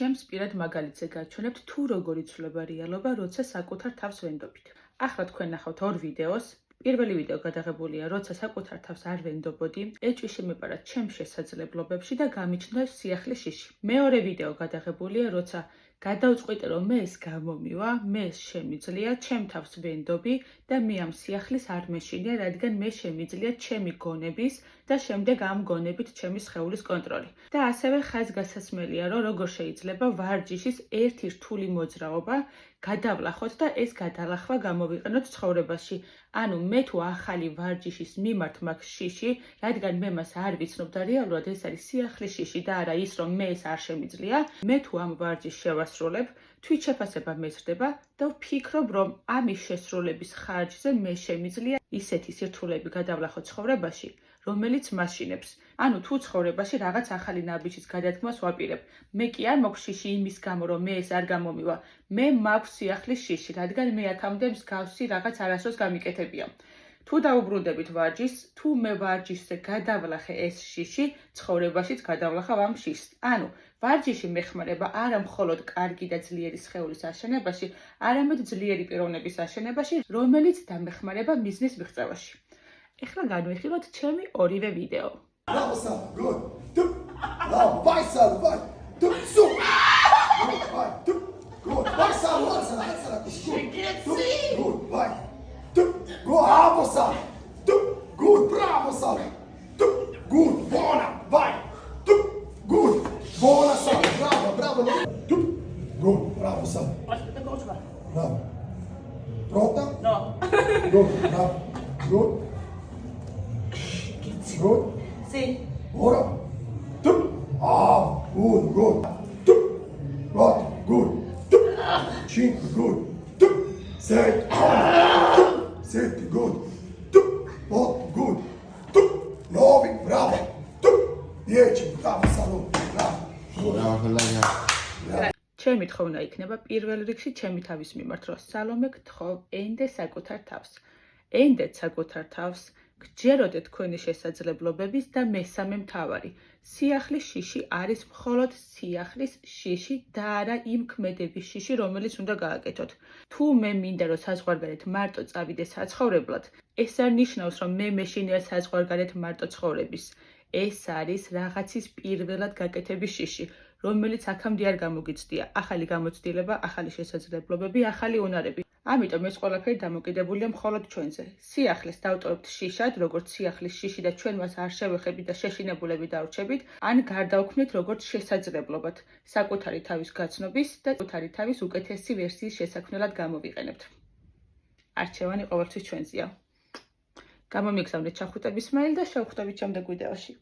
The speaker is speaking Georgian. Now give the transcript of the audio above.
ჩემს პირად მაგალითზე გაჩვენებთ თუ როგორ იცვლება რეალობა, როცა საკუთარ თავს ვენდობთ. ახლა თქვენ ნახავთ ორ ვიდეოს. პირველი ვიდეო გადაღებულია, როცა საკუთარ თავს არ ვენდობოდი, ეჭვი შემეპარა ჩემს შესაძლებლობებში და გამიჩნდა სიახლის შიში. მეორე ვიდეო გადაღებულია, როცა გადავწყვიტე, რომ მე ეს გამომივა, მე ეს შემიძლია, ჩემ თავს ვენდობი და მე ამ სიახლის არ მეშინია, რადგან მე შემიძლია ჩემი გონების და შემდეგ ამ გონებით ჩემი სხეულის კონტროლი. და ასევე ხაზგასასმელია, რომ როგორ შეიძლება ვარჯიშის ერთი რთული მოძრაობა გადავლახოთ და ეს გადალახვა გამოვიყენოთ ცხოვრებაში. ანუ მე თუ ახალი ვარჯიშის მიმართ მაქვს შიში, რადგან მე მას არ ვიცნობ და რეალურად ეს არის სიახლის შიში და არა ის, რომ მე ეს არ შემიძლია, მე თუ ამ ვარჯიშს შევასრულებ, თვითშეფასება მეზრდება და ვფიქრობ, რომ ამის შესრულების ხარჯზე მე შემიძლია ისეთი სირთულეები გადავლახოთ ცხოვრებაში, რომელიც მასშინებს. ანუ თუ ცხოვრებაში რაღაც ახალი ნაბიჯის გადადგმას ვაპირებ, მე კი არ მაქვს შიში იმის გამო, რომ მე ეს არ გამომივა, მე მაქვს სიახლის შიში, რადგან მე აქამდე მსგავსი რაღაც არასდროს გამიკეთებია. თუ დაუბრუნდებით ვარჯიშს, თუ მე ვარჯიშზე გადავლახე ეს შიში, ცხოვრებაშიც გადავლახავ ამ შიშს. ანუ ვარჯიში მეხმარება არა მხოლოდ კარგი და ძლიერი სხეულის აშენებაში, არამედ ძლიერი პიროვნების აშენებაში, რომელიც დამეხმარება მიზნის მიღწევაში. ეხლა განვიხილოთ ჩემი ორივე ვიდეო. Bravo, Sal. Good. Bravo. Vai, Sal. Vai. Su. Good. Vai. Good. Vai, Sal. Vai, Sal. Vai, Sal. Good. Vai. Bravo, Sal. Good. Bravo, Sal. Good. Buona. Vai. Good. Buona, Sal. Bravo. Bravo. Good. Bravo, Sal. Bravo. Pronta? No. Good. Bravo. Good. Good. Sì. Ora. Good, good. Right, good. 5, good. 6, 7, good. 8, good. 9, bravo. 10, bravo, Salome. Bravo. ჩემი თხოვნა იქნება პირველ რიგში ჩემი თავის მიმართ, რომ სალომე გთხოვ ენდე საკუთარ თავს. ენდეთ საკუთარ თავს. გჯეროდეთ თქვენი შესაძლებლობების და მესამე მთავარი, სიახლის შიში არის მხოლოდ სიახლის შიში და არა იმ ქმედების შიში, რომელიც უნდა გააკეთოთ. თუ მე მინდა, რომ საზღვარგარეთ მარტო წავიდე საცხოვრებლად, ეს არ ნიშნავს, რომ მე მეშინია საზღვარგარეთ მარტო ცხოვრების. ეს არის რაღაცის პირველად გაკეთების შიში, რომელიც აქამდე არ გამოგიცდია. ახალი გამოცდილება, ახალი შესაძლებლობები, ახალი უნარები. ამიტომ ეს ყველაფერი დამოკიდებულია მხოლოდ ჩვენზე. სიახლეს დავტოვებთ შიშად, როგორც სიახლის შიში და ჩვენ მას არ შევეხებით და შეშინებულები დავრჩებით, ან გარდავქმნით როგორც შესაძლებლობად, საკუთარი თავის გაცნობის და საკუთარი თავის უკეთესი ვერსიის შესაქმნელად გამოვიყენებთ. არჩევანი ყოველთვის ჩვენზეა. გამომიგზავნეთ ჩახუტების მაილი და შევხვდებით შემდეგ ვიდეოში.